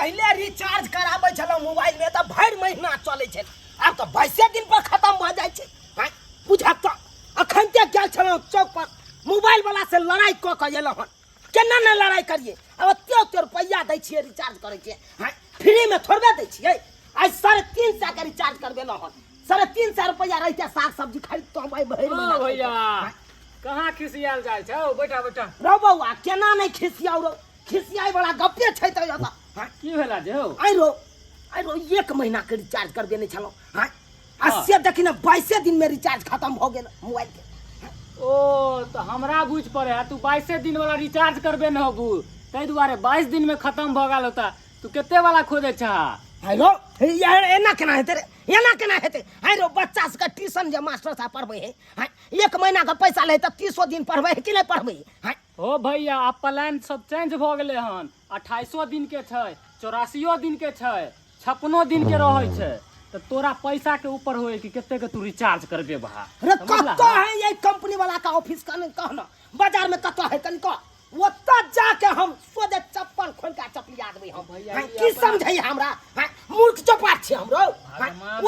पहले रिचार्ज कराबै छलौ मोबाइल में त भर महीना चलै छै, अब त 22 दिन पर खत्म भ जाय छै। बुझा त अखन ते गेल छलौ चौक पर मोबाइल वाला से लड़ाई क के एलौ हन। केना न लड़ाई करिए, अब ओते रुपया दै छियै रिचार्ज करे के, फ्री में थोड़बे दै छियै। आज 350 के रिचार्ज करबेलौ हन, 350 रुपया रहते साग सब्जी खरीद तो भाई भर महीना। भैया कहाँ खिसियाल जाय छौ, बैठा बैठा रो बौआ केना नहीं खिसियाउ रो, खिसियाई वाला गप्पे छै त एता। की भेला जे हो? आई रो 1 महीना के रिचार्ज करबेने छलौ। हां अस्से देखि न 22 दिन में रिचार्ज खत्म हो गेल मोबाइल के। ओ तो हमरा बुझ पड़े है, तू 22 दिन वाला रिचार्ज करबे न होबू, तै दुआरे 22 दिन में खत्म भ गेल होता। तू केते वाला खोजे छा? हेलो यार एना केना हेते रे, एना केना हेते? हां रो बच्चा सबके ट्यूशन जे मास्टर साहब पढ़बै है, हां 1 महीना का पैसा ले त 30 दिन पढ़बै है कि नहीं पढ़बै? हां ओ भैया अब प्लान सब चेंज भ गेले हन, 28 दिन के छै, 84 दिन के छै, 56 दिन के रहै छै। तो तोरा पैसा के ऊपर होए कि केते के तू रिचार्ज करबे बहा। अरे कत्तो है ये कंपनी वाला का ऑफिस का नहीं कहना, बाजार में कत्तो है तनिको ओत्ता जाके हम सोदे चप्पल खोल के चपलिया देबै हम। भैया की समझै हमरा? मूर्ख चपाट छी हमरो,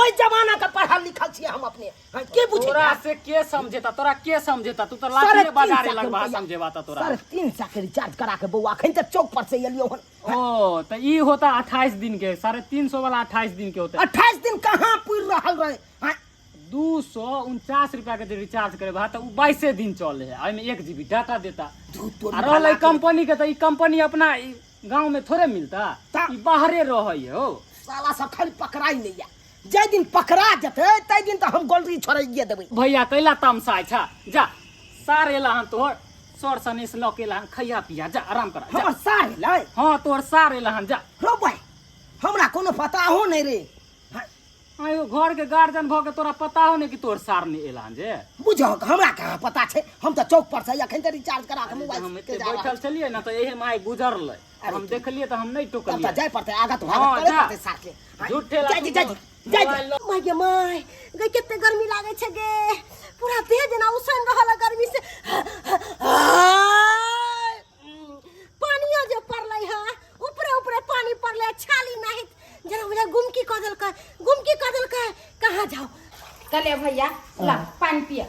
ओई जमाना का पढ़ल लिखल छी हम अपने। के बुझे तोरा से के समझेता, तोरा के समझेता? तू तो लाठीए बाजारे लगबा समझेबा त तोरा। 350 के रिचार्ज करा के बौआ अखन त चौक पर से एलियो हन। ओ तो ई होता 28 दिन के, 350 वाला 28 दिन के होता। 28 दिन कहां पूर रहल रहे? 249 रुपया के रिचार्ज करे बा त उ 22 दिन चले है, एमे 1 GB डाटा देता। आ रहलै कंपनी के त ई कंपनी अपना गांव में थोड़े मिलता, ई बाहरे रहै हो। साला सब खाली पकड़ाई नहीं या, जे दिन पकड़ा जते तै दिन त हम गोलरी छोड़िए देबै। भैया कैला तमसा छा, जा सार एला हन तोहर, सर सनेस ल के एला हन, खैया पिया जा, आराम कर जा। हमर सार लै हां तोहर सार एला हन, जा। रो भाई हमरा कोनो पता हो नहीं रे। आयो घर के गार्जियन भ के तोरा पता हो ने कि तोहर सार ने एला हन जे? बुझो हमरा कहां पता छै, हम त चौक पर से अखन त रिचार्ज करा के मोबाइल हम एते बैठल छलिए ना त एहे माय गुजरलै, हम देखलिए त हम नहीं टोकलिए। त जाय पड़ते आगा तो भागत करे पड़ते साथ के। झूठे ला जाय माय गे माय गे केते गर्मी लागे छै गे, पूरा देह जना उसन रहल गर्मी से। पानियो जे पड़लै है ऊपरे ऊपरे पानी पड़लै, छाली नाही जना मुझे गुमकी क देलकै कहां जाओ? कहलिए भैया ला पानी पिया।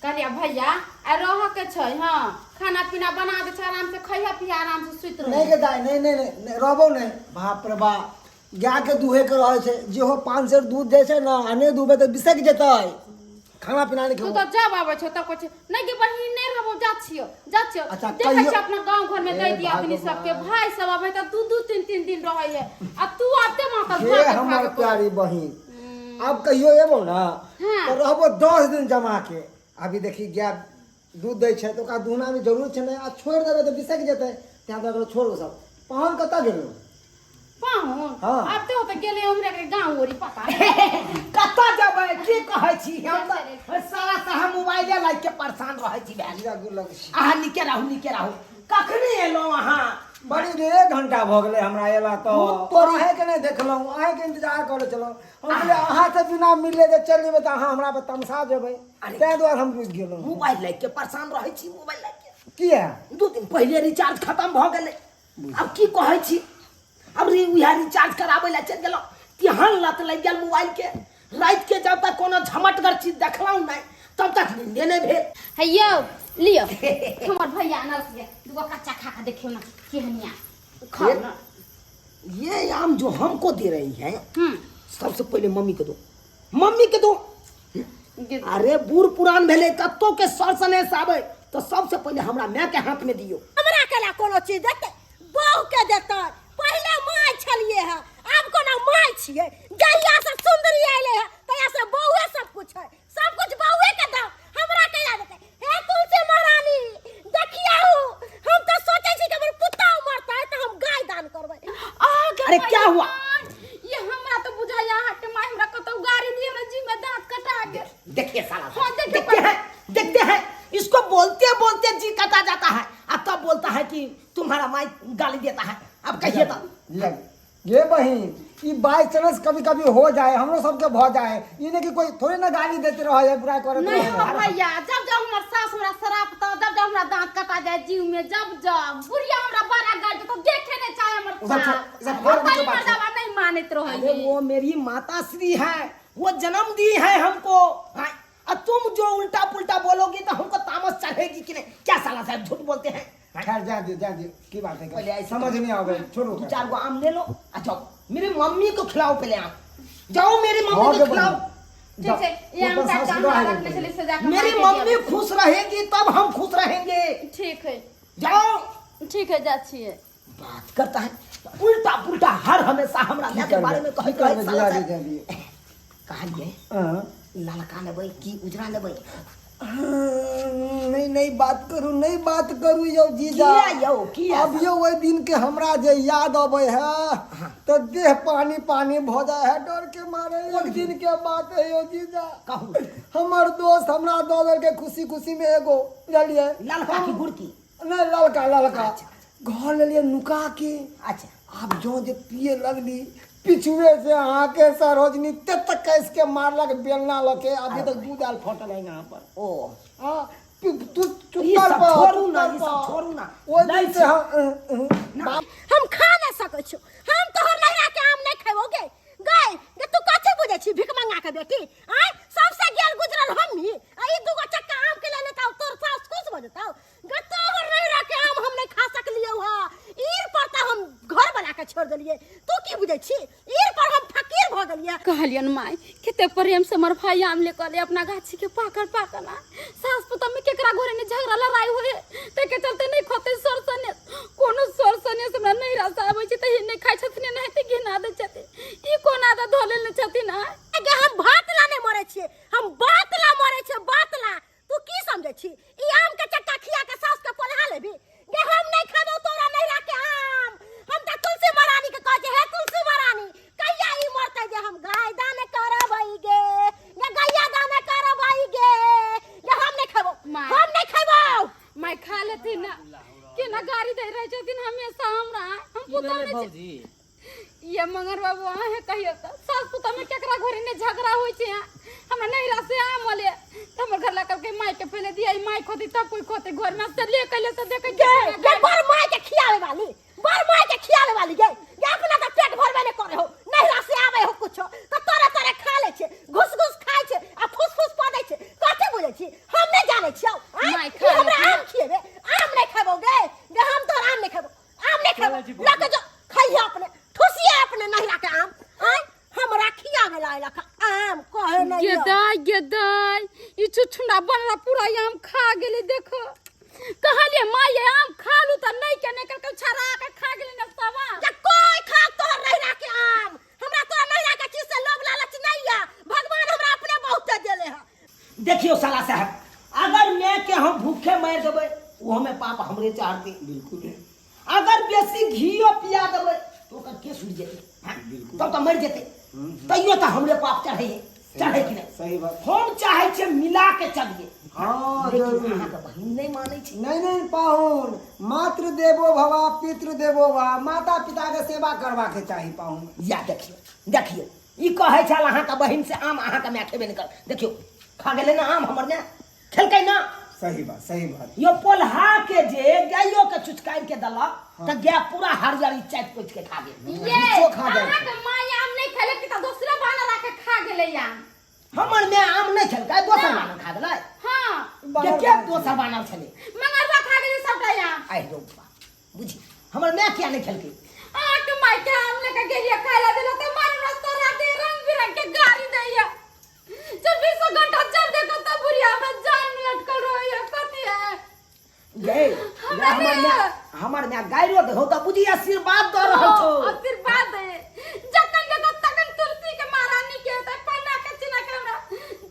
कहलिए भैया आ रह के छै, हां खाना पीना बना दे छै, आराम से खइया पिया, आराम से सुइत रह। नहीं के दाई नहीं रहबो नहीं। बाप रे बा गाय के दूहे के रहे छै, जे हो 5 सेर दूध दे छै ना, अने दूबे त बिसक जेतै। खाना पीना नहीं तू खेबो तो जब आबै छ त कुछ नहीं के बहिन नहीं रहबो, जा छियो। अच्छा, देखे छ अपना गांव घर में दे दिया आदमी सबके, भाई सब आबै त 2-2 3-3 दिन रहै है, आ तू आते माता हे हमर प्यारी बहिन, अब कहियो एबो ना तो रहबो 10 दिन जमा के। अभी देखी गाय दूध दै छै तो ओकरा दुहना में जरूरत छै, नहीं आ छोड़ देबे तो बिसक जेतै, त्या तो छोड़ सब। पाहन कता गेलो? पाहुन हाँ। अब तो गेले हमरे के गांव ओरी पता कत्ता जबै की कहै छी? हम त सारा सारा मोबाइले लाइक के परेशान रहै छी भैया। जीरा गुड़ लग छी। आहा निके रहू कखनी एलो अहाँ? बड़ी रे 1 घंटा भ गेले हमरा एला तो तोरी आहे के नहीं देखलौ, आहे के इंतजार करे चलो। हम कहले अहाँ से बिना मिले जे चल जेबै त अहाँ हमरा पे तमसा जेबै, तै दुआरे हम रुक गेलौ। मोबाइल लाइक के परेशान रहै छी, मोबाइल लाइक के किया 2 दिन पहले रिचार्ज खत्म भ गेलै। अब की कहै छी, अब उहा रिचार्ज कराबै ला चल गेलौ, तिहान लत लग गेल मोबाइल के। रात के जब तक कोनो झमटगर चीज देखलौ नहीं तब तक नींदे नहीं भेल। हैयो लियो हमर भैया अनल से दुगो कच्चा खा के देखियो ना केहनिया खाओ ना। ये आम जो हमको दे रही है सबसे पहले मम्मी के दो। अरे बूढ़ पुरान भेले कत्तो के सर सने आबै तो सबसे पहले हमरा माय के हाथ में दियो। हमरा केला कोनो चीज देते, बहू के देते। पहले माय छलिए है, अब कोनो माय छिए। जहिया से सुंदरी आइले है तहिया से बहूए सब कुछ है, सब कुछ बहूए के दो। हमरा केला देते? हे तुलसी महारानी देखियो, हम तो सोचे छी कि हमर पुता मरता है तो हम गाय दान करबै। अरे क्या हुआ? ये हमरा तो बुझाया हट माय हमरा कतो गाड़ी दिए हमरा जी में दांत कटा गेल। देखिए साला हाँ, देखते हैं इसको बोलते बोलते जी कटा जाता है, अब तब बोलता है कि तुम्हारा माई गाली देता है। अब कहिए तो ये बहिन ये बाई चांस कभी कभी हो जाए, हम लोग सबके भ जाए, ये नहीं कि कोई थोड़ी ना गाली देते रह जाए, बुराई करे नहीं हो भैया, जब जब हमार सास हमरा शराब तो जब जब हमरा दांत कटा जाए जीव में, जब जब बुढ़िया हमरा बड़ा गाड़ी तो देखे नहीं चाहे हमर सास नहीं मानत अरे रहे। वो मेरी माता श्री है, वो जन्म दी है हमको। हाँ, और तुम जो उल्टा पुल्टा बोलोगी तो हमको तामस चढ़ेगी कि नहीं? क्या साला साहब झूठ बोलते हैं? खैर जा दे की बात पहले है, ऐसे समझ नहीं आओगे, छोड़ो। 2-4 गो आम ले लो, आ जाओ मेरी मम्मी को खिलाओ पहले आम, जाओ मेरी मम्मी को खिलाओ। ठीक है, ये हम का काम रख ले चले सजा के मेरी मम्मी खुश रहेगी तब हम खुश रहेंगे। ठीक है, जाओ। ठीक है, जाती है। बात करता है उल्टा पुल्टा, हर हमेशा हमरा के बारे में कहे कहलिए ललका लेबै की उजरा लेबै? नहीं बात करू यो जीजा। किया यो, किया? अब यो वही दिन के हमरा जे याद आवे है तो देह पानी पानी भ जाए है डर के मारे। एक दिन के बात है यो जीजा, कहू हमर दोस्त हमरा दो के खुशी खुशी में एगो बुझलिए ललका की गुड़की? नहीं ललका घर ले लिए नुका के। अच्छा, अब जो जे पिए लगली पिछुए से आके सरोजनी तक कैस के मारलक बेलना लके, अभी तक दूध आल फटल है यहाँ पर। ओ हाँ तू ये सब छोड़ू ना, ये सब छोड़ू ना। वो दिन से हम खा नहीं सकै छी, हम तोहर नहरा के आम नहीं खेबोगे। गए जे तू कथि बुझे छी भिख मंगा के बेटी? आय सबसे गेल गुजरल हमही, आ ई दूगो चक्का आम के ले लेता तोर सास खुश हो जता। ग तोहर नहरा के आम हम नहीं खा सकलियो हा, ईर पर त हम घर बना के छोड़ देलिए। तू की बुझे छी? ईर पर हम फकीर भ गेलिए। कहलियन माई किते प्रेम से हमर भाई आम लेकर ले अपना गाछी के पाकड़ ना सास पुता में केकरा घरे ने झगड़ा लड़ाई होए ते के चलते नहीं खोते सरसने कोनो सरसने से हमरा नहीं रासा आबै छै त नहीं खाइ छथिन नहीं ते घिना दे छथि। ई कोन आदा धोले न छथिन? गे हम भातला नहीं मरे छी, हम बातला मरे छी, बातला। तू की समझे छी? ई आम के चक्का खिया के सास के पोलहा लेबी? गे हम नहीं खाबो तोरा नहरा के आम। हम त तुलसी महारानी के कहे हे तुलसी महारानी कहिया ई मरते जे हम गाय दाने करबई गे, या गैया दाने करबई गे। या हम नहीं खाबो, हम नहीं खाबो। माई खा लेती ना के ना गाड़ी दे रहे छथिन हमेशा हमरा। हम पुता में भौजी ये मंगर बाबू आहे कहियो त सास पुता में केकरा घरे ने झगड़ा होय छै। हमरा नहरा से आम ले त हमर घर ला के माई के पहले दिया, माई खोती तब कोई खोते घर में से ले कले से देखे गे बर माय के खियावे वाली, बर माय के खियावे वाली गे। ये अपना त पेट भरबे नहीं करे हो, नहरा से आवे हो कुछो त तोरे तोरे खा ले छे, घुस घुस खाय छे आ फुस फुस पड़े छे। कथि बुझे छी? हम नहीं जाने छियो। माय खा हमरा आम खिएबे, आम नहीं खाबोगे गे। हम तोर आम नहीं खाबो, आम नहीं खाबो। लके जो खइया अपने ठुसिया अपने नहरा के आम। आय हमरा खियावे लायला आम कहे नहीं। गेदाई ई छुछुंडा बनला पूरा आम खा गेली। देखो कहलिए माई आम खा लू त नहीं के नहीं कर छरा के खा गेली न सवा। जे कोई खा तोहर नहरा के आम, हमरा तोहर नहरा के चीज से लोभ लालच नहीं है। भगवान हमरा अपने बहुत देले है। देखियो साला साहब, अगर मैं के हम भूखे मर देबै वो हमें पाप हमरे चाहते बिल्कुल। अगर बेसी घीओ पिया देबै तो ओकर के सुझ जेते, तब तो मर जेते। तैयो तो हमरे पाप चढ़े कि नहीं? सही बात। हम चाहे छे मिला के चलिए। हाँ लेकिन जरूर। अहाँ के बहिन नहीं माने छी। नहीं पाहुन, मातृ देवो भवा पितृ देवो भवा, माता पिता के सेवा करवा के चाहिए पाहुन। या देखियो ई कहे छल अहाँ के बहिन से आम अहाँ के मैं खेबे नहीं कर। देखियो खा गेले ना आम हमर ने खेलकै ना। सही बात। यो पोल्हा के जे गायो के चुचकाई के दलक त गाय पूरा हरियरी चाट पोछ के खा गेल। ये खा जाए अहाँ के माई आम नहीं खेले कि त दूसरा बहाना ला के खा गेले आम। हमर में आम नहीं खेलकै, दोसर बानर खा गेलै। हां के दोसर बानर छले? मंगरवा खा गेली सबटा आम। आइ रो बुझी हमर में क्या नहीं खेलकै? आ के माई के आम लेके गेलिए खाइला देलो त मार रास्ता राते रंग बिरंग के गाड़ी दैया। 24 घंटा जब देखो तब बुढ़िया में जान लटकल रहिए। कथि है गे हमर में गायरो दे हो त बुझी आशीर्वाद द रहल छौ। आशीर्वाद है जखन देखो तखन तुलसी के महारानी के त पन्ना के चिना के हमरा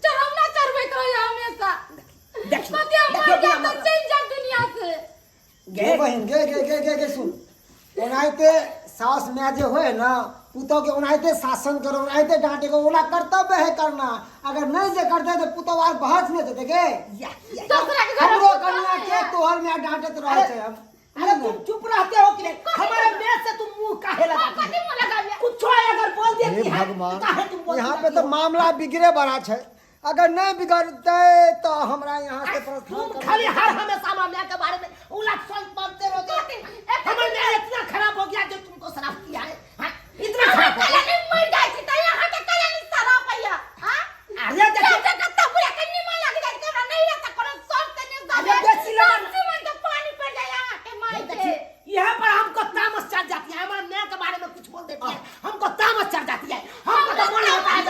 चरौना चढ़बैत रहिए हमेशा। कथि मर जा त चल जा दुनिया से। गे बहन गे सुन, ओनाइते सास में जे होए ना पुतो के ओनाइते शासन करो, ओनाइते डांटे को, ओला कर्तव्य है करना। अगर नहीं जे करते तो पुतो वार बहस नहीं देते गे। दूसरा के घर हमरो कन्या के तोहर में डांटत रहे छे हम। अरे तुम चुप रहते हो कि नहीं? हमारे में से तुम मुंह काहे लगा? कथि मुंह लगाबिया? कुछ अगर बोल हे काहे भगवान तुम बोलती यहाँ पे रहती तो हो? मामला बिगड़े बड़ा है। अगर नहीं बिगड़ते तो हमरा यहाँ से तुम प्रस्थान खाली हर हमेशा मामले के बारे में उलट सुलट बोलते रहते हो। हमारे में इतना खराब हो गया जो तुमको शराब किया है हाँ? इतना खराब हो गया। मर गई थी तो यहाँ के करे नहीं सारा भैया हां अरे देखो कत्ता बुरा के निमन लग जाए हमरा नहीं रहता कोनो सब तने अरे बेसी लगन जीवन के पानी पड़ जाए यहाँ के माई के देखिए यहाँ पर हमको तामस चढ़ जाती है। हमारे मैं के बारे में कुछ बोल देती है हमको तामस चढ़ जाती है। हमको तो मन होता है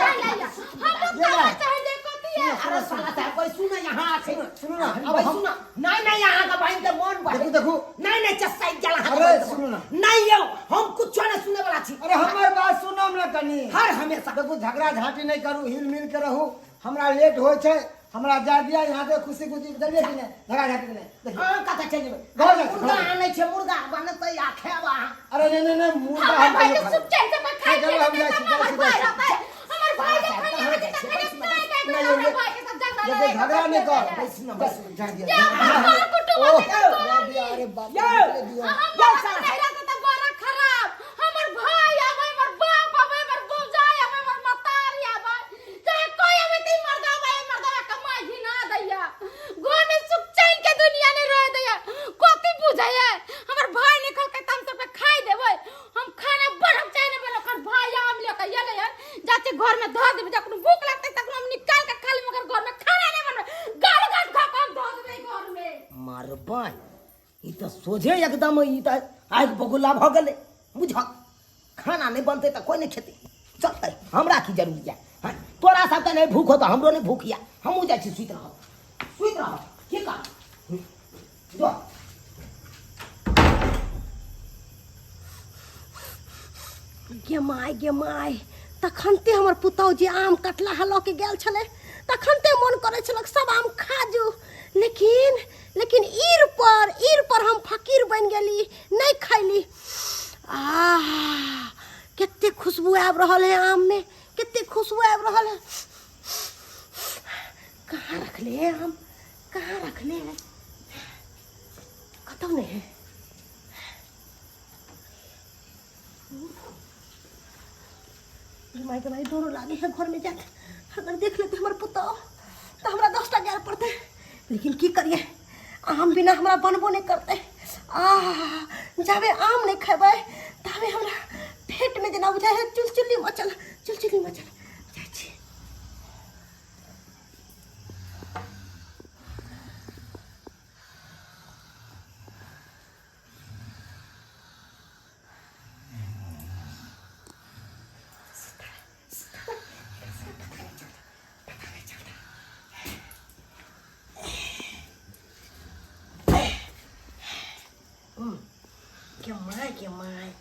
अरे साला साहब कोई सुनो यहाँ आके सुनो ना, अब सुनो नहीं यहाँ का भाई के मन बढ़े देखो नहीं चसाई जला अरे सुनो ना नहीं यो हम कुछ नहीं सुने वाला छी। अरे हमारे बात सुनो ना तनी हर हमेशा देखो झगड़ा झाटी नहीं करू हिल मिल के रहू हमरा लेट होय छै हमरा जा दिया यहाँ से खुशी खुशी चलिए कि नहीं झगड़ा झाटी के नहीं देखिए हां कथा चल जेबे घर जा, मुर्गा घर जा। आनै छै मुर्गा बनतै आ खेबा अरे नहीं मुर्गा हमार हम भाई नहीं के खाएं। सुख चैन से खाए चलो, हम जाए छी, जाए छी, जाए छी। हमार भाई के खाने में तक नहीं, हमार ये- भाई के सब ये झगड़ा झगड़ा नहीं कर बस ना बस जा दिया क्या हमार कुटुंब ओह, के जा दिया अरे बाप रे, निकले दिया हम साला नहीं रहता तो बड़ा खराब हमर भाई आवे हमर बाप आवे हमर बुझाई आवे हमर मतारी आवे चाहे कोई आवे ते मर्दा कमाई ही ना दैया घर में सुख चैन के दुनिया ने रह दैया कोती बुझाई हमर भाई निकल के तम सब खाई देबै हम खाना बनब चाहे न बनब कर भाई आम लेके येले जाते घर में धो देबै जखन भूख लगतै तखन हम निकाल के खा लेब मगर घर में खाना नहीं बनबै गाल गाट खा के हम धो देबै घर में मारबाई ई तो सोझे एकदम ई तो आग बगुला भ गेलै बुझ खाना नहीं बनते तो कोई नहीं खेती चलते हमरा की जरूरी है हाँ? तोरा सब के नहीं भूख हो तो हमरो नहीं भूख या हमहू जाइ छी सुइत रह की का जो गे माय तखनते हमर पुतौ जे आम कटला हलो के गेल छले तखनते मन करे छलक सब आम खा जो लेकिन ईर पर हम फकीर बन गेली नहीं खैली कितने खुशबू आब रहल है आम में कितने खुशबू आब रहल है कहाँ रखले है आम कहाँ रखले है कतौ नहीं है के भाई दोनों लागे हैं घर में जाके अगर देख लेते हमारे पुता तो हमारा 10 टा ग्यारह पड़ते लेकिन की करिए आम बिना हमारा बनबो नहीं करते जावे आम नहीं खेबे तबे हमरा पेट में जना बुझाए है चुलचुली मचल जाय छी के माय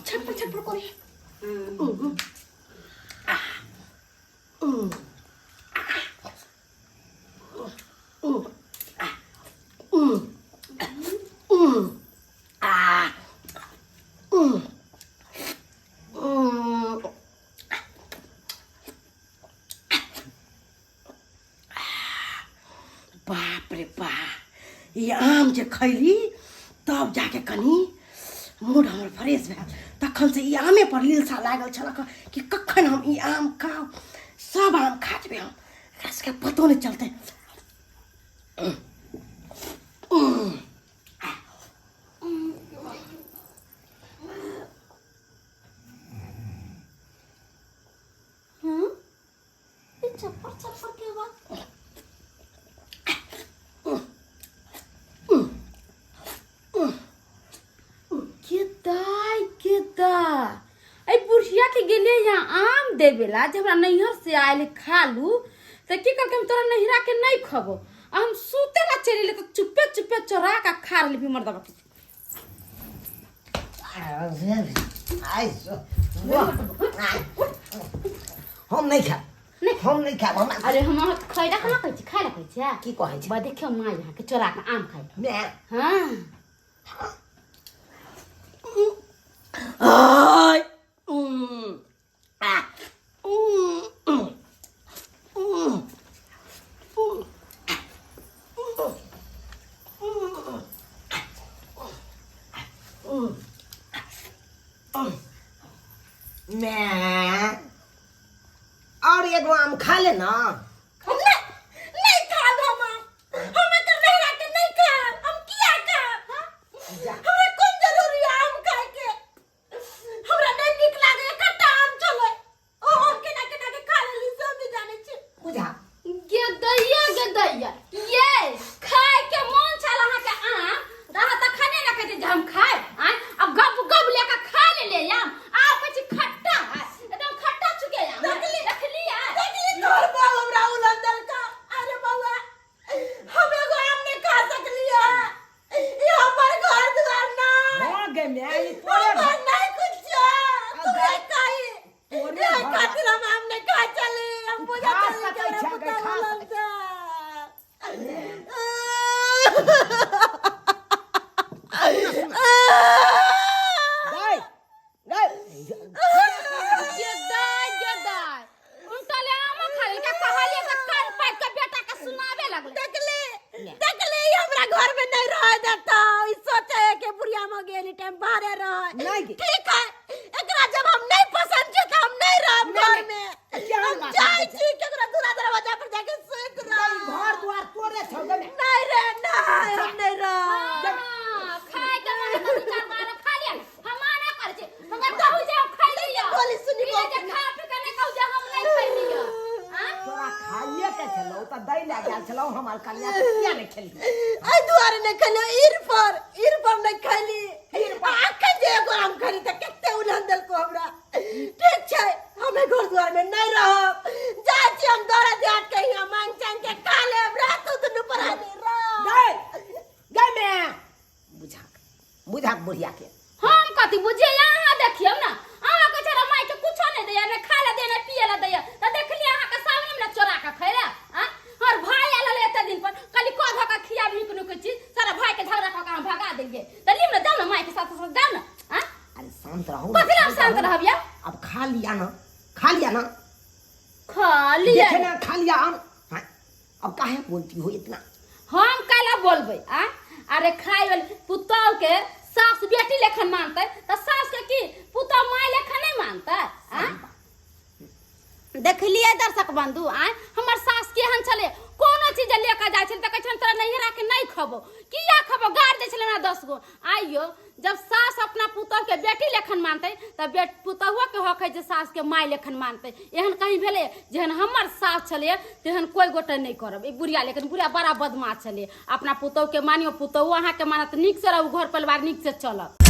छटपट करी बाप रे बाप ये आम जे खैली तब जाके कनी मूड हमर फ्रेश भेल तखन से ई आमे पर लीलसा लागल छलक कि कखन हम ई आम खाब सब आम खा जेबै हम एकरा सबके पतो नहीं चलते चप्पर के बात बुढ़िया के गेले यहाँ आम देवेला जब हमरा नैहर से आयल खा लू तो की करके हम तोरा नैहरा के नहीं खबो हम सूते ला चले तो चुपे चोरा का खा ली मर्दा बाकी हम नहीं खा हम अरे हम खैला खाना कहै छी खाइला कहै छी की कहै छी बा देखियो माँ यहाँ के चोरा के आम खाइ मैं हाँ आय आम खा ले ना। हम नहीं खाब हम हमें तो नहीं रहते नहीं खाब हम किया खाब हमें कौन जरूरी है आम खाए के हमरा नहीं निक लागे कट्टा आम चले ओ हम के ना के खा लेली सब भी जाने छी बुझा गे दैया ये खाए के मन छल अहाँ के आम रहा त खाने ना कहते जे हम खाए अब गप गप लेके खा ले आम आप कुछ खट्टा है एकदम खट्टा चुके आम रख लिया तोर बाप हमरा उलंदल का अरे बाबा हम एगो आम नहीं खा सकली है ये हमर घर द्वार ना हो गे मैं ई तोरे हमर नहीं कुछ तू खाई ये खातिर हम आम नहीं खा चले हम बुझा खा चले सकै के छै, हमरा खा उलंदल गई गई गदाय उनटले आम खाले का कहलिए त कान पाइक के बेटा के सुनावे लगले देखले ई हमरा घर में नहीं रह देता ई सोचे है कि बुढ़िया में गेली टाइम बाहर रह नहीं गे। ठीक है एकरा जब हम नहीं पसंद छै त हम नहीं रहब घर में क्या हम बात जाई छी केकरा दूरा दरवाजा पर जाके सुत रह घर द्वार तोरे छौ गे मैं। नहीं रे नहीं हम नहीं रह खाए के मन त चार बार खा लिया हम माना कर छे हम कहू जे हम खाइ लिया बोली सुनी ये जे खा पी के नहीं कहू जे हम नहीं खाइ लिया तोरा खाइए के छलौ त दै ले गेल छलौ हमर कन्या के किया नहीं खेली। आई दुआरे नहीं खले ईर पर नहीं खली आके जे एगो आम खली त केते उलंदल को हमरा ठीक छै हमें घर द्वार में नहीं रहब जाय छी हम दौड़ा जाट के हिया मांग चांग के खा लेब रात दुनु परानी रह गई गई मैं बुझा बुढ़िया के हम कथी बुझे यहाँ देखियो ना अहाँ के छोरा माई के कुछो नहीं दैया ने खा ले दे ने पिए ले दैया त देखलिए अहाँ के सामने में चोरा के खैरा और भाई आला ले एते दिन पर कली को धका खिया भी कोनो के चीज सारा भाई के झगड़ा ठोका हम भगा देंगे त लिम ना जाओ ना माई के साथ जाओ ना अरे शांत रहो कथी हम शांत रहबिया अब खा लिया ना खा लिया देखे ना खा लिया आम। हाँ, अब काहे बोलती हो इतना। हम काला बोलबे अरे खाई वाले पुतौ के सास बेटी लेखन मानते त सास के की पुतौ माई लेखन नहीं मानते देखलिए दर्शक बंधु हमर सास केहन छले कोनो चीज लेके जाय छल त कहै छन तोरा नहीं राखे नहीं खबो किया खबो गाड़ दे छले हमरा 10 गो आइयो जब सास अपना पुतौ के बेटी लेखन मानते त पुतौआ के हक है जे सास के माई लेखन मानते एहन कहीं भेले जेहन हमर सास छले तेहन कोई गोटे नहीं करब। ई बुढ़िया लेकिन बुढ़िया बड़ा बदमाश छले अपना पुतौ के मानियो पुतौ अहाँ के मानत नीक से रहू घर परिवार नीक से चलत।